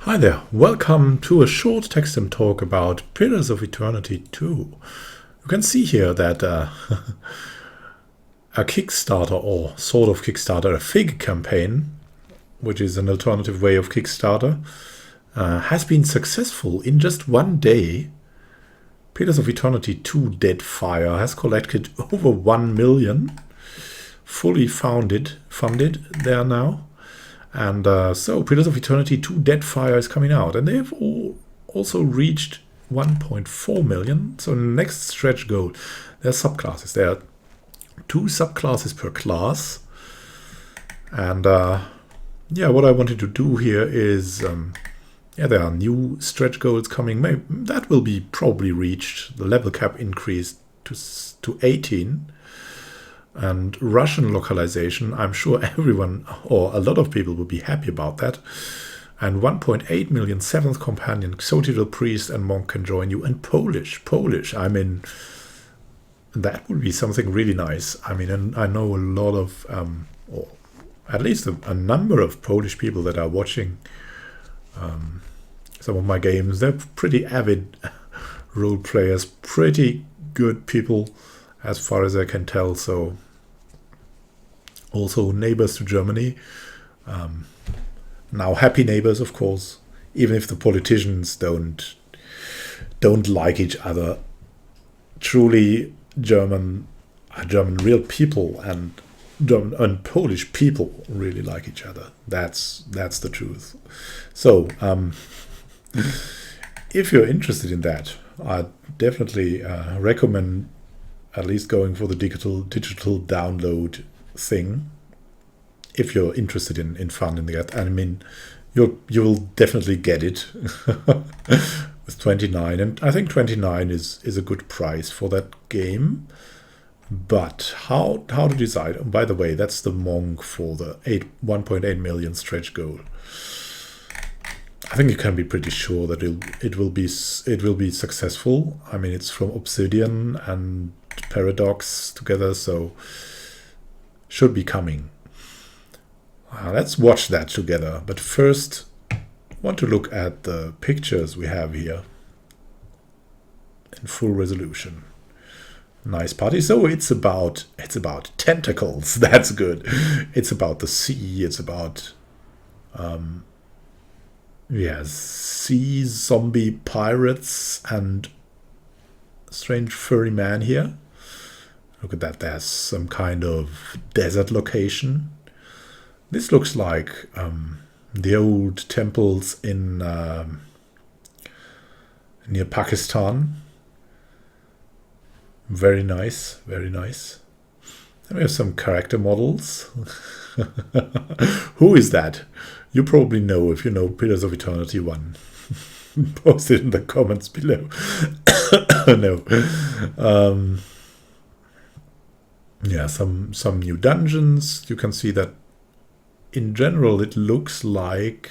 Hi there, welcome to a short text and talk about Pillars of Eternity 2. You can see here that a Kickstarter, or sort of Kickstarter, a FIG campaign, which is an alternative way of Kickstarter, has been successful in just one day. Pillars of Eternity 2 Deadfire has collected over 1 million, fully funded there now. And so Pillars of Eternity 2 Deadfire is coming out, and they've also reached 1.4 million. So next stretch goal, there are subclasses. There are 2 subclasses per class. And yeah, what I wanted to do here is, there are new stretch goals coming. Maybe that will be probably reached. The level cap increased to 18. And Russian localization, I'm sure everyone or a lot of people will be happy about that. And 1.8 million 7th companion, Exotical priest and monk can join you. And Polish, I mean, that would be something really nice. I mean, and I know a lot of, or at least a number of Polish people that are watching some of my games. They're pretty avid role players, pretty good people as far as I can tell. So also neighbors to Germany, now happy neighbors, of course, even if the politicians don't like each other. Truly German real people and German and Polish people really like each other. That's the truth. So if you're interested in that, I definitely recommend at least going for the digital download thing. If you're interested in fun in that, I mean, you will definitely get it with 29, and I think 29 is a good price for that game. But how to decide? And by the way, that's the monk for the 1.8 million stretch goal. I think you can be pretty sure that it will be successful. I mean, it's from Obsidian and Paradox together, so should be coming. Let's watch that together. But first, I want to look at the pictures we have here in full resolution. Nice party. So it's about tentacles. That's good. It's about the sea. It's about sea zombie pirates and strange furry man here. Look at that. There's some kind of desert location. This looks like the old temples in near Pakistan. Very nice, very nice. And we have some character models. Who is that? You probably know if you know Pillars of Eternity 1. Post it in the comments below. No. Yeah, some new dungeons. You can see that in general it looks like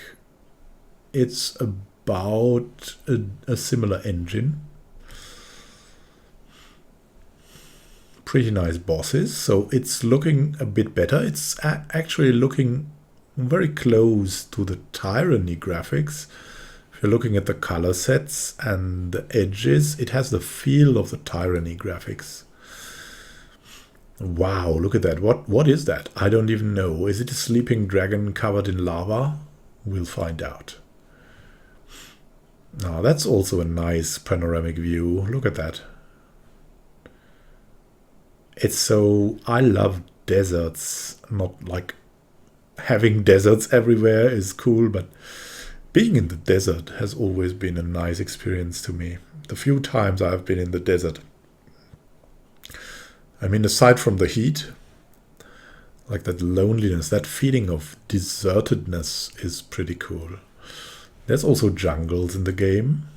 it's about a similar engine. Pretty nice bosses, so it's looking a bit better. It's actually looking very close to the Tyranny graphics. If you're looking at the color sets and the edges, it has the feel of the Tyranny graphics. Wow, look at that. What is that? I don't even know. Is it a sleeping dragon covered in lava? We'll find out. Now, that's also a nice panoramic view. Look at that. It's so... I love deserts. Not like having deserts everywhere is cool, but being in the desert has always been a nice experience to me. The few times I've been in the desert, I mean, aside from the heat, like that loneliness, that feeling of desertedness is pretty cool. There's also jungles in the game.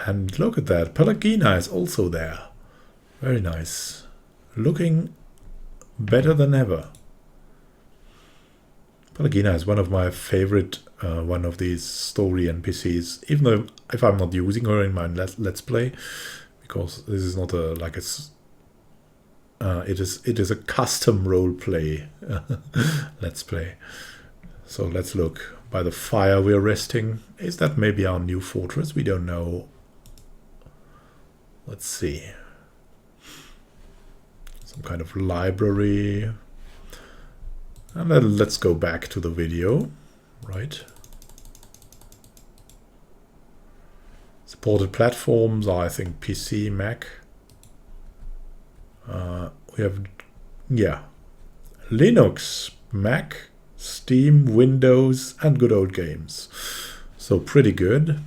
And look at that, Pelagina is also there. Very nice. Looking better than ever. Pelagina is one of my favorite, one of these story NPCs, even though if I'm not using her in my Let's Play, because this is not a, like it's, it is a custom role play Let's Play. So let's look. by the fire we're resting. Is that maybe our new fortress? We don't know. Let's see. Some kind of library. And then let's go back to the video, right? Supported platforms are, I think, PC, Mac. We have, yeah, Linux, Mac, Steam, Windows, and good old games. So pretty good.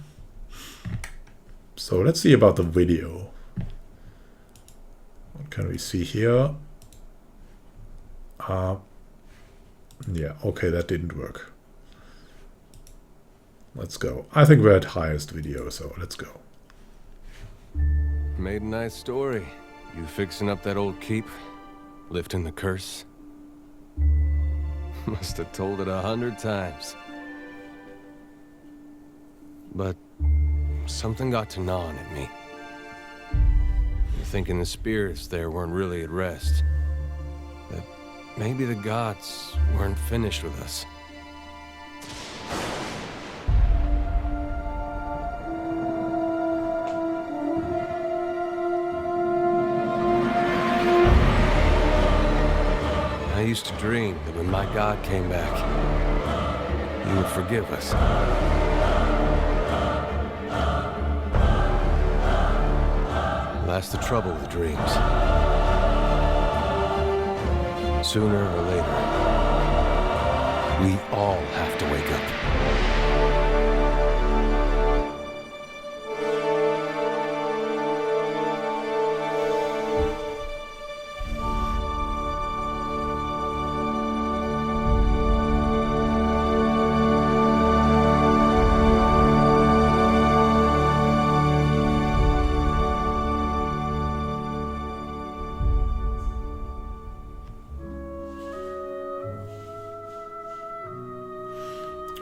So let's see about the video. What can we see here? Yeah, okay, that didn't work. Let's go. I think we're at highest video, so let's go. Made a nice story. You fixing up that old keep? Lifting the curse? Must have told it 100 times. But something got to gnawing at me. You're thinking the spirits there weren't really at rest. That maybe the gods weren't finished with us. I used to dream that when my God came back, he would forgive us. That's the trouble with dreams. Sooner or later, we all have to wake up.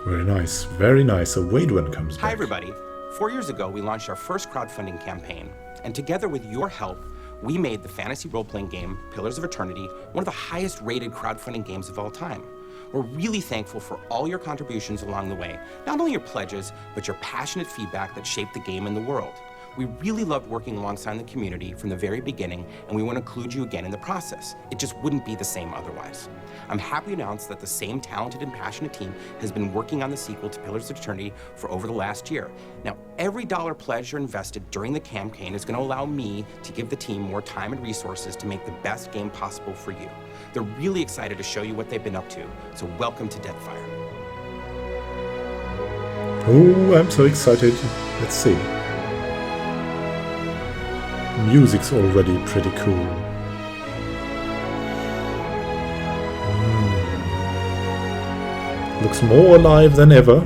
Very nice, very nice. A Wade one comes back. Hi everybody. 4 years ago, we launched our first crowdfunding campaign, and together with your help, we made the fantasy role-playing game, Pillars of Eternity, one of the highest rated crowdfunding games of all time. We're really thankful for all your contributions along the way, not only your pledges, but your passionate feedback that shaped the game and the world. We really loved working alongside the community from the very beginning, and we want to include you again in the process. It just wouldn't be the same otherwise. I'm happy to announce that the same talented and passionate team has been working on the sequel to Pillars of Eternity for over the last year. Now, every dollar pledged or invested during the campaign is going to allow me to give the team more time and resources to make the best game possible for you. They're really excited to show you what they've been up to, so welcome to Deadfire. Oh, I'm so excited. Let's see. Music's already pretty cool. Looks more alive than ever.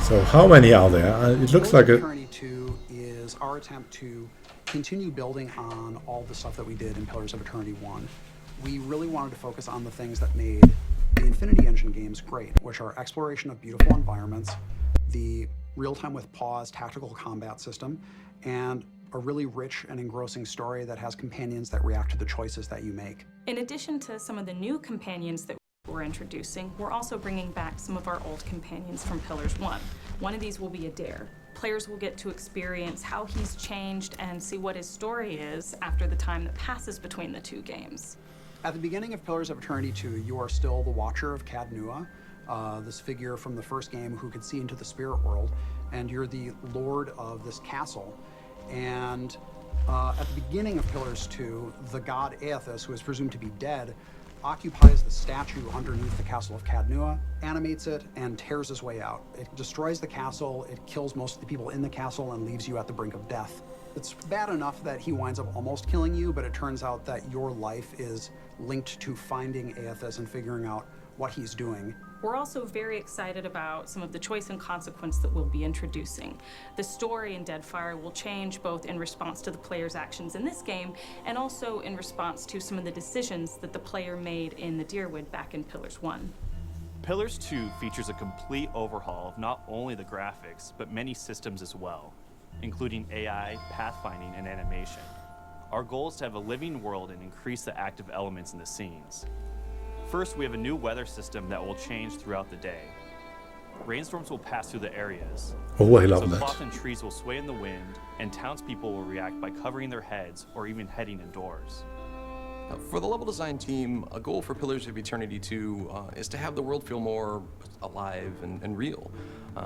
So how many are there? It looks like a... Eternity 2 is our attempt to continue building on all the stuff that we did in Pillars of Eternity 1. We really wanted to focus on the things that made the Infinity Engine games great, which are exploration of beautiful environments, the real-time with pause tactical combat system, and a really rich and engrossing story that has companions that react to the choices that you make. In addition to some of the new companions that we're introducing, we're also bringing back some of our old companions from Pillars 1. One of these will be Adair. Players will get to experience how he's changed and see what his story is after the time that passes between the two games. At the beginning of Pillars of Eternity 2, you are still the Watcher of Cadnua, this figure from the first game who could see into the spirit world, and you're the Lord of this castle. And at the beginning of Pillars 2, the god Aethys, who is presumed to be dead, occupies the statue underneath the castle of Cadnua, animates it, and tears his way out. It destroys the castle, it kills most of the people in the castle, and leaves you at the brink of death. It's bad enough that he winds up almost killing you, but it turns out that your life is linked to finding Aethys and figuring out what he's doing. We're also very excited about some of the choice and consequence that we'll be introducing. The story in Deadfire will change both in response to the player's actions in this game and also in response to some of the decisions that the player made in the Deerwood back in Pillars 1. Pillars 2 features a complete overhaul of not only the graphics, but many systems as well, including AI, pathfinding, and animation. Our goal is to have a living world and increase the active elements in the scenes. First, we have a new weather system that will change throughout the day. Rainstorms will pass through the areas. Oh, I love So that. cloth and trees will sway in the wind, and townspeople will react by covering their heads or even heading indoors. For the level design team, a goal for Pillars of Eternity 2 is to have the world feel more alive and real.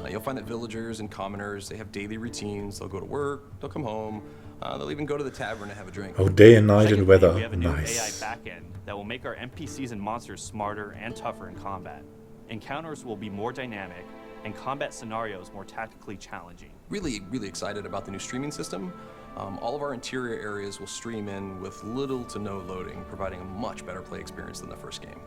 You'll find that villagers and commoners, they have daily routines. They'll go to work, they'll come home, they'll even go to the tavern to have a drink. Oh, day and night and Secondly, weather. we have a new Nice. AI backend that will make our NPCs and monsters smarter and tougher in combat. Encounters will be more dynamic, and combat scenarios more tactically challenging. Really excited about the new streaming system. All of our interior areas will stream in with little to no loading, providing a much better play experience than the first game.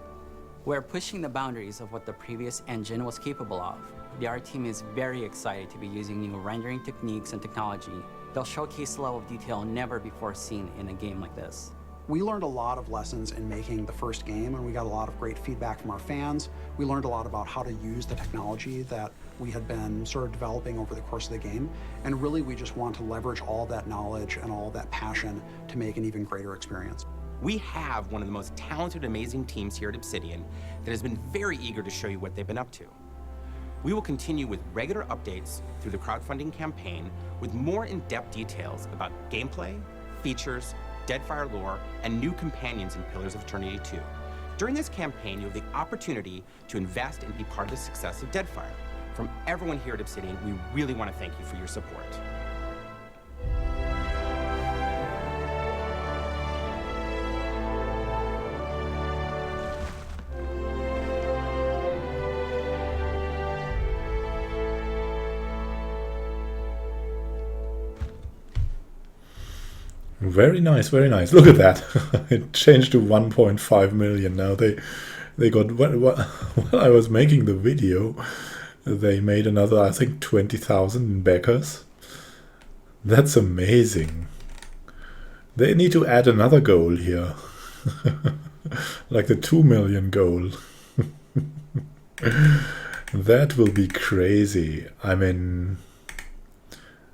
We're pushing the boundaries of what the previous engine was capable of. The art team is very excited to be using new rendering techniques and technology. They'll showcase a level of detail never before seen in a game like this. We learned a lot of lessons in making the first game, and we got a lot of great feedback from our fans. We learned a lot about how to use the technology that we had been sort of developing over the course of the game. And really, we just want to leverage all that knowledge and all that passion to make an even greater experience. We have one of the most talented, amazing teams here at Obsidian that has been very eager to show you what they've been up to. We will continue with regular updates through the crowdfunding campaign with more in-depth details about gameplay, features, Deadfire lore, and new companions in Pillars of Eternity 2. During this campaign, you have the opportunity to invest and be part of the success of Deadfire. From everyone here at Obsidian, we really want to thank you for your support. Very nice, very nice. Look at that. It changed to 1.5 million now. They got while I was making the video, they made another, I think, 20,000 backers. That's amazing. They need to add another goal here. Like the 2 million goal. That will be crazy. I mean,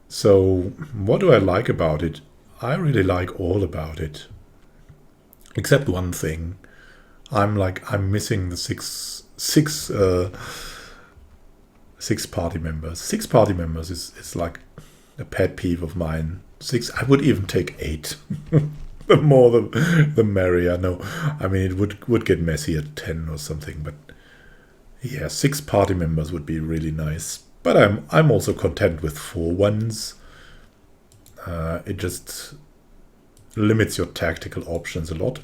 so what do I like about it? I really like all about it. Except one thing. I'm missing the six party members. 6 party members is like a pet peeve of mine. 6, I would even take 8. The more the merrier. No, I mean it would get messy at 10 or something, but yeah, 6 party members would be really nice. But I'm also content with 4 ones. It just limits your tactical options a lot.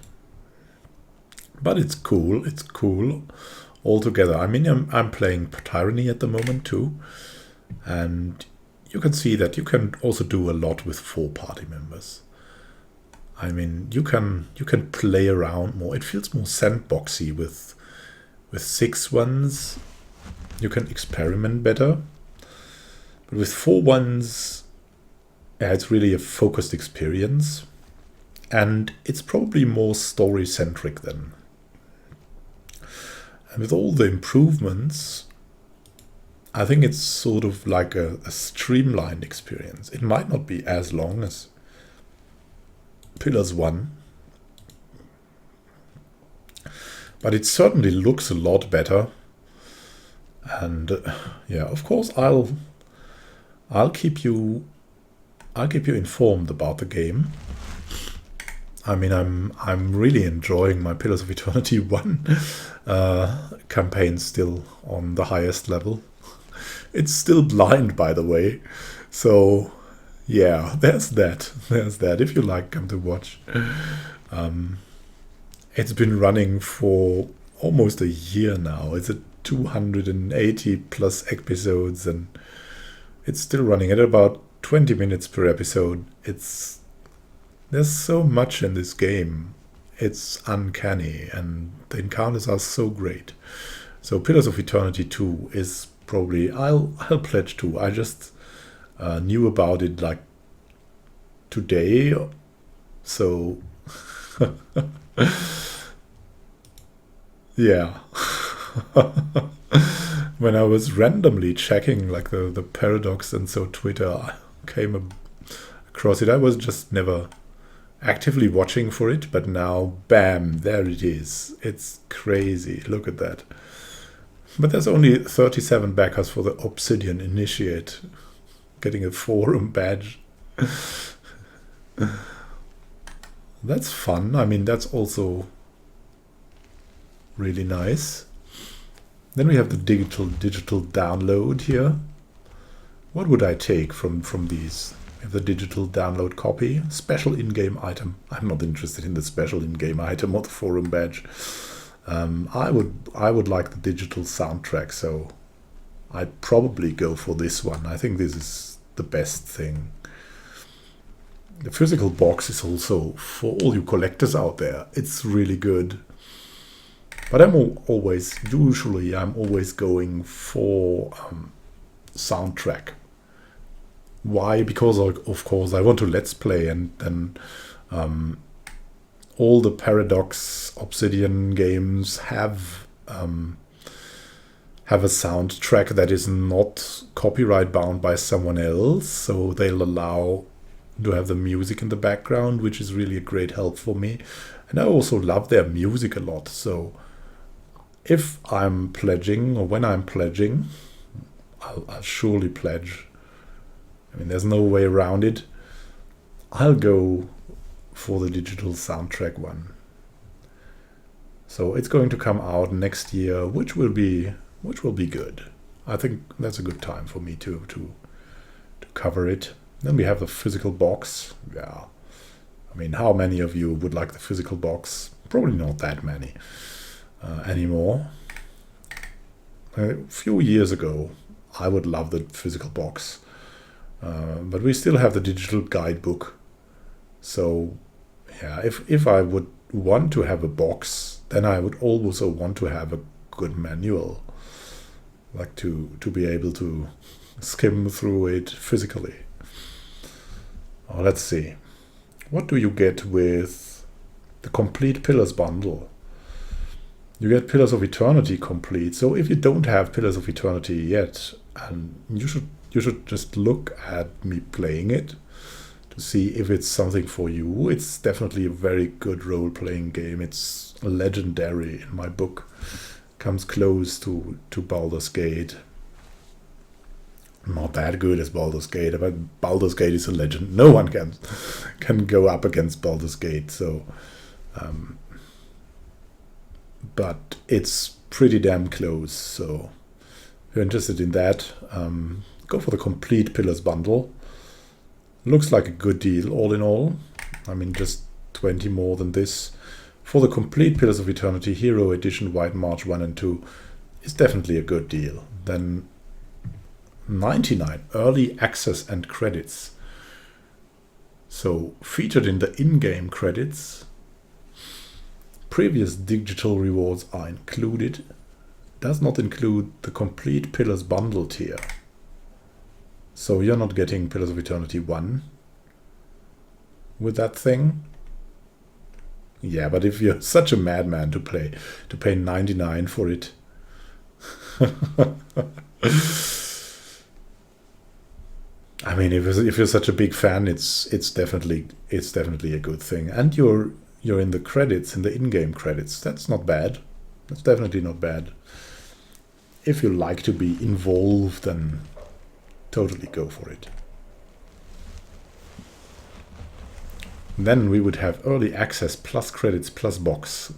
But it's cool. It's cool altogether. I mean, I'm playing Tyranny at the moment too. And you can see that you can also do a lot with 4 party members. I mean, you can play around more. It feels more sandboxy with 6 ones. You can experiment better. But with 4 ones, yeah, it's really a focused experience, and it's probably more story-centric then. And with all the improvements, I think it's sort of like a streamlined experience. It might not be as long as Pillars 1, but it certainly looks a lot better. And yeah, of course, I'll keep you informed about the game. I mean, I'm really enjoying my Pillars of Eternity 1 campaign still on the highest level. It's still blind, by the way. So yeah, there's that. If you like, come to watch. It's been running for almost a year now. It's a 280 plus episodes, and it's still running at about 20 minutes per episode. There's so much in this game. It's uncanny, and the encounters are so great. So Pillars of Eternity 2 is probably, I'll pledge to. I just knew about it like today, so yeah. when I was randomly checking like the paradox, and so Twitter came across it. I was just never actively watching for it, but now, bam, there it is. It's crazy. Look at that. But there's only 37 backers for the Obsidian Initiate, getting a forum badge. That's fun. I mean, that's also really nice. Then we have the digital download here. What would I take from these? We have the digital download copy, special in-game item. I'm not interested in the special in-game item or the forum badge. I would like the digital soundtrack, so I'd probably go for this one. I think this is the best thing. The physical box is also, for all you collectors out there, it's really good. But I'm always going for soundtrack. Why? Because of course I want to let's play, and then all the Paradox Obsidian games have a soundtrack that is not copyright bound by someone else, so they'll allow to have the music in the background, which is really a great help for me. And I also love their music a lot, so if I'm pledging, or when I'm pledging, I'll surely pledge. I mean, there's no way around it. I'll go for the digital soundtrack one. So it's going to come out next year, which will be good. I think that's a good time for me to cover it. Then we have the physical box. Yeah, I mean, how many of you would like the physical box? Probably not that many anymore. A few years ago, I would love the physical box. But we still have the digital guidebook. So yeah, if I would want to have a box, then I would also want to have a good manual, like to be able to skim through it physically. Oh, let's see. What do you get with the complete Pillars bundle? You get Pillars of Eternity complete. So if you don't have Pillars of Eternity yet, and you should just look at me playing it to see if it's something for you. It's definitely a very good role-playing game. It's legendary in my book. Comes close to Baldur's Gate. Not that good as Baldur's Gate, but Baldur's Gate is a legend. No one can go up against Baldur's Gate. So, but it's pretty damn close. So, if you're interested in that, go for the complete Pillars bundle. Looks like a good deal all in all. I mean, just 20 more than this. For the complete Pillars of Eternity Hero Edition White March 1 and 2 is definitely a good deal. Then 99 early access and credits. So featured in the in-game credits. Previous digital rewards are included. Does not include the complete Pillars bundle tier. So you're not getting Pillars of Eternity 1 with that thing. Yeah, but if you're such a madman to pay 99 for it. I mean, if you're such a big fan, it's definitely a good thing. And you're in the credits, in the in-game credits. That's not bad. That's definitely not bad. If you like to be involved, then totally go for it. Then we would have early access plus credits plus box.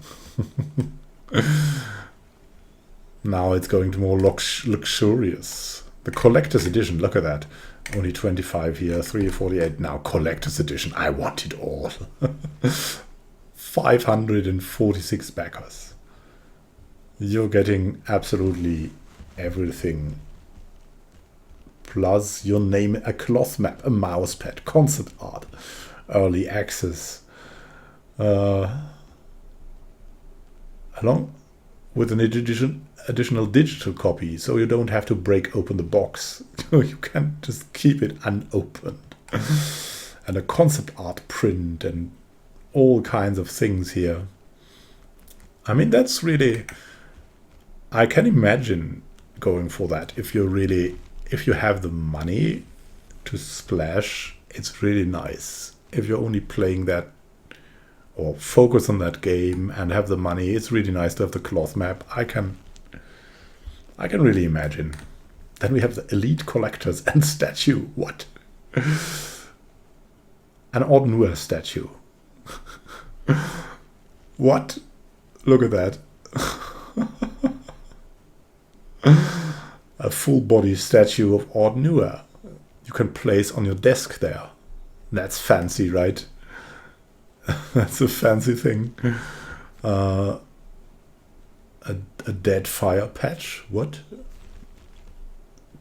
Now it's going to more luxurious. The collector's edition, look at that. Only 25 here, 348. Now collector's edition, I want it all. 546 backers. You're getting absolutely everything. Plus your name, a cloth map, a mouse pad, concept art, early access. Along with an additional digital copy, so you don't have to break open the box. You can just keep it unopened. And a concept art print and all kinds of things here. I mean, that's really I can imagine going for that. If you have the money to splash, it's really nice. If you're only playing that or focus on that game and have the money, it's really nice to have the cloth map. I can really imagine. Then we have the elite collectors and statue. What? An Odd Noir statue. What? Look at that. A full body statue of Odd Noir. You can place on your desk there. That's fancy, right? That's a fancy thing. A Deadfire patch. What?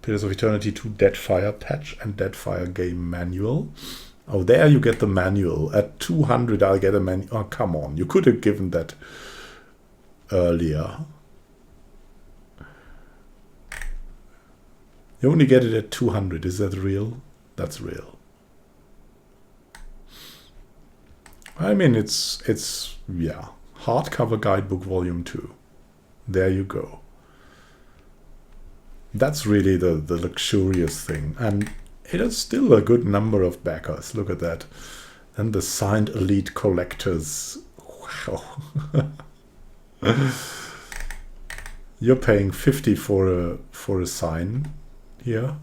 Pillars of Eternity 2 Deadfire patch and Deadfire game manual. Oh, there you get the manual. At 200 I'll get a manual. Oh, come on. You could have given that earlier. You only get it at 200. Is that real? That's real. I mean, it's yeah. Hardcover guidebook volume 2. There you go. That's really the luxurious thing. And it is still a good number of backers. Look at that. And the signed elite collectors. Wow. You're paying 50 for a sign here.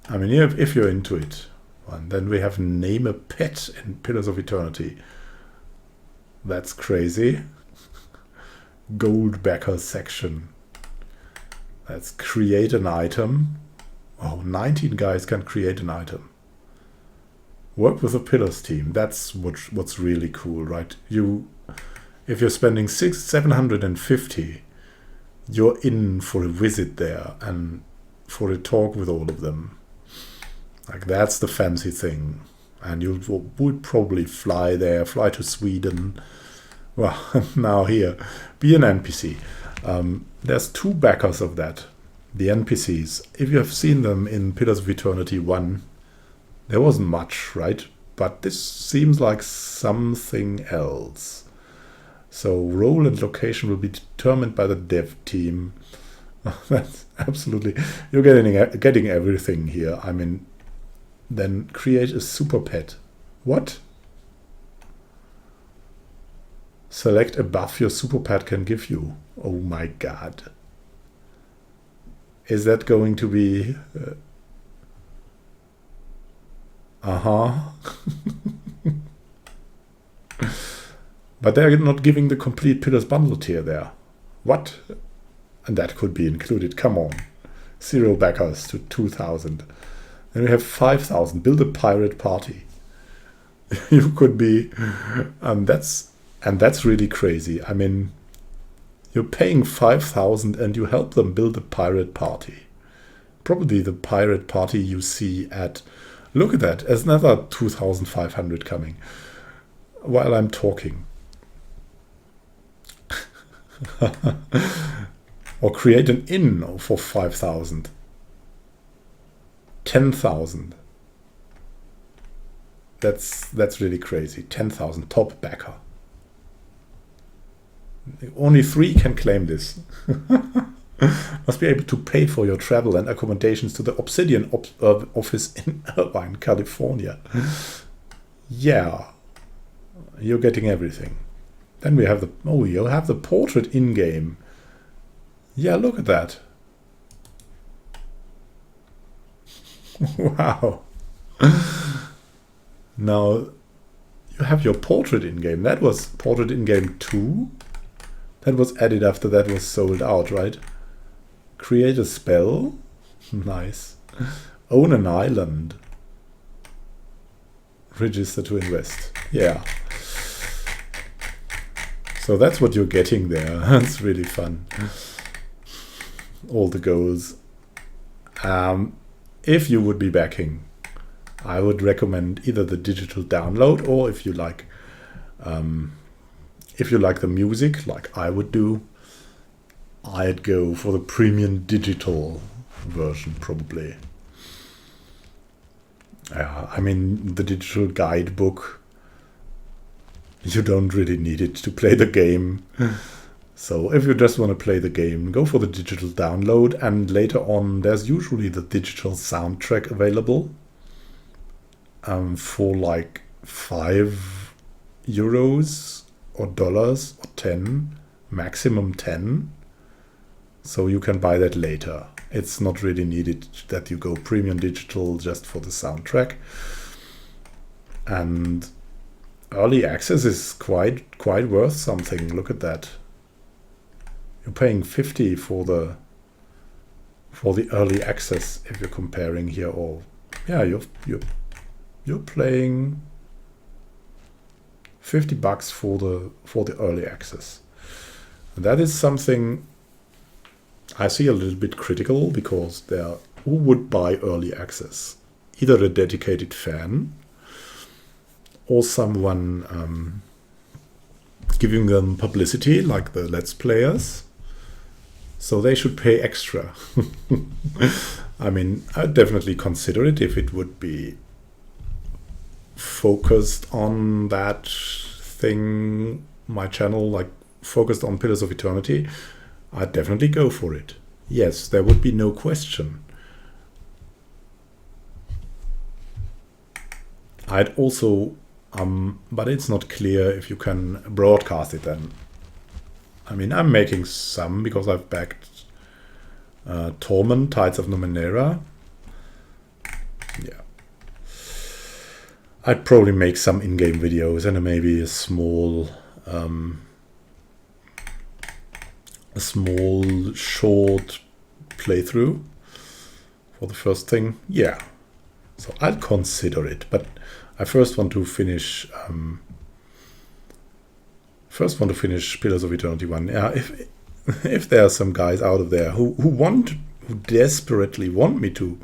I mean, if you're into it. And then we have Name a Pet in Pillars of Eternity. That's crazy. Gold backer section. Let's create an item. Oh, 19 guys can create an item. Work with the Pillars team. That's what's really cool, right? If you're spending 750, you're in for a visit there and for a talk with all of them. Like, that's the fancy thing. And you would probably fly there, fly to Sweden. Well, now here, be an NPC. There's 2 backers of that. The NPCs. If you have seen them in Pillars of Eternity 1, there wasn't much, right? But this seems like something else. So role and location will be determined by the dev team. That's absolutely... You're getting everything here. I mean, then create a super pet. What? Select a buff your super pet can give you. Oh my god. Is that going to be... But they're not giving the complete Pillars bundle tier there. What? And that could be included. Come on. 0 backers to 2,000. Then we have 5,000. Build a pirate party. You could be... And that's really crazy. I mean, you're paying 5,000 and you help them build a pirate party. Probably the pirate party you see at... Look at that. There's another 2,500 coming while I'm talking. Or create an inn for 5,000. 10,000. That's really crazy. 10,000 top backer. Only 3 can claim this. Must be able to pay for your travel and accommodations to the Obsidian office in Irvine, California. Yeah. You're getting everything. Then we have the... Oh, you'll have the portrait in-game. Yeah, look at that. Wow. Now, you have your portrait in-game. That was portrait in-game 2. That was added after that was sold out, right? Create a spell. Nice. Own an island. Register to invest. Yeah. So that's what you're getting there. That's really fun. All the goals. If you would be backing, I would recommend either the digital download, or if you like the music, like I would do, I'd go for the premium digital version probably. I mean, the digital guidebook, you don't really need it to play the game. So if you just want to play the game, go for the digital download, and later on there's usually the digital soundtrack available for like €5 or dollars or 10, maximum 10. So you can buy that later. It's not really needed that you go premium digital just for the soundtrack. And early access is quite worth something. Look at that. You're paying 50 for the early access if you're comparing here. Or yeah, you're paying $50 for the early access. And that is something I see a little bit critical, because who would buy early access? Either a dedicated fan or someone giving them publicity, like the Let's Players. So they should pay extra. I mean, I'd definitely consider it if it would be focused on that thing, my channel, like focused on Pillars of Eternity. I'd definitely go for it. Yes, there would be no question. I'd also, but it's not clear if you can broadcast it then. I mean, I'm making some because I've backed Torment, Tides of Numenera. Yeah. I'd probably make some in-game videos and maybe a small short playthrough for the first thing. Yeah, so I'd consider it, but I first want to finish Pillars of Eternity 1. Yeah, if there are some guys out of there who desperately want me to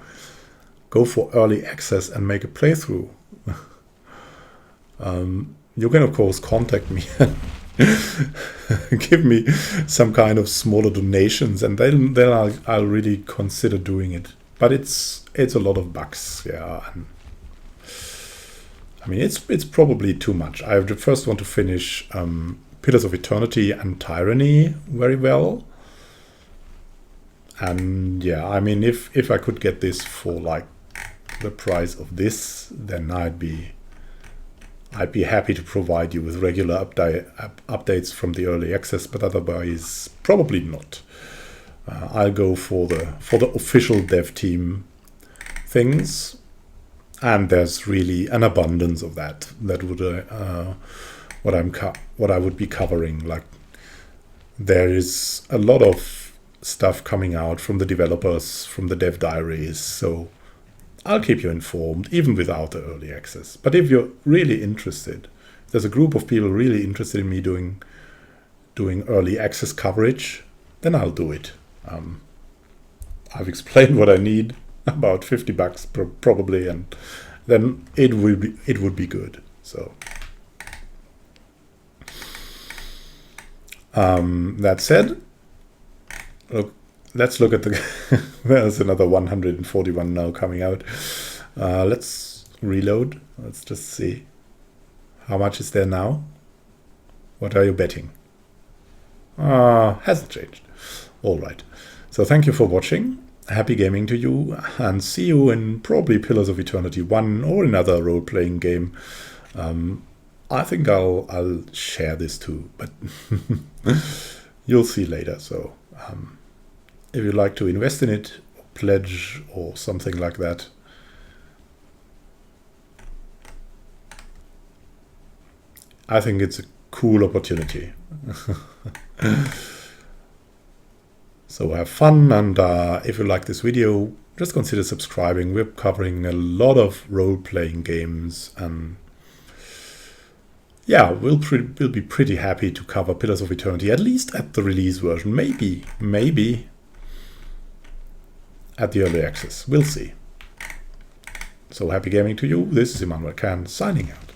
go for early access and make a playthrough, you can of course contact me and give me some kind of smaller donations, and then I'll really consider doing it. But it's a lot of bucks, yeah. And I mean, it's probably too much. I first want to finish Pillars of Eternity and Tyranny very well. And yeah, I mean, if I could get this for like the price of this, then I'd be happy to provide you with regular updates from the early access, but otherwise probably not. I'll go for the official dev team things, and there's really an abundance of that. That would what I would be covering. Like, there is a lot of stuff coming out from the developers, from the dev diaries, so I'll keep you informed, even without the early access. But if you're really interested, there's a group of people really interested in me doing early access coverage, then I'll do it. I've explained what I need, about $50 probably, and then it would be good. So that said, let's look at the there's another 141 now coming out. Let's reload. Let's just see how much is there now. What are you betting? Hasn't changed. All right. So thank you for watching. Happy gaming to you, and see you in probably Pillars of Eternity 1 or another role-playing game. I think I'll share this too, but you'll see later. So if you'd like to invest in it, or pledge or something like that, I think it's a cool opportunity. So have fun, and if you like this video, just consider subscribing. We're covering a lot of role-playing games, and yeah, we'll be pretty happy to cover Pillars of Eternity, at least at the release version. Maybe at the early access. We'll see. So happy gaming to you. This is Immanuel signing out.